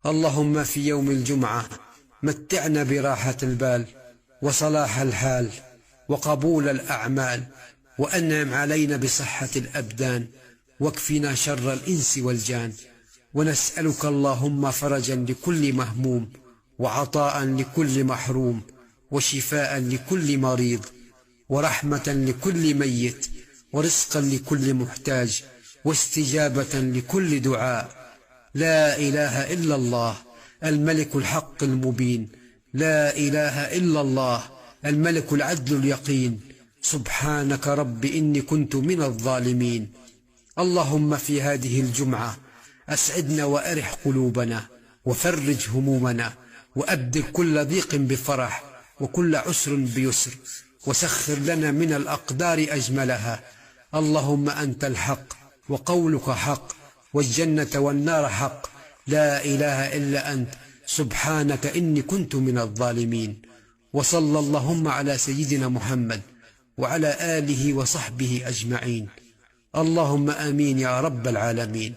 اللهم في يوم الجمعة متعنا براحة البال وصلاح الحال وقبول الأعمال، وأنعم علينا بصحة الأبدان، واكفنا شر الإنس والجان. ونسألك اللهم فرجا لكل مهموم، وعطاء لكل محروم، وشفاء لكل مريض، ورحمة لكل ميت، ورزقا لكل محتاج، واستجابة لكل دعاء. لا إله إلا الله الملك الحق المبين، لا إله إلا الله الملك العدل اليقين. سبحانك رب إني كنت من الظالمين. اللهم في هذه الجمعة أسعدنا وأرح قلوبنا، وفرج همومنا، وأبدل كل ضيق بفرح، وكل عسر بيسر، وسخر لنا من الأقدار أجملها. اللهم أنت الحق وقولك حق، والجنة والنار حق، لا إله إلا أنت. سبحانك إني كنت من الظالمين. وصلى اللهم على سيدنا محمد وعلى آله وصحبه أجمعين. اللهم آمين يا رب العالمين.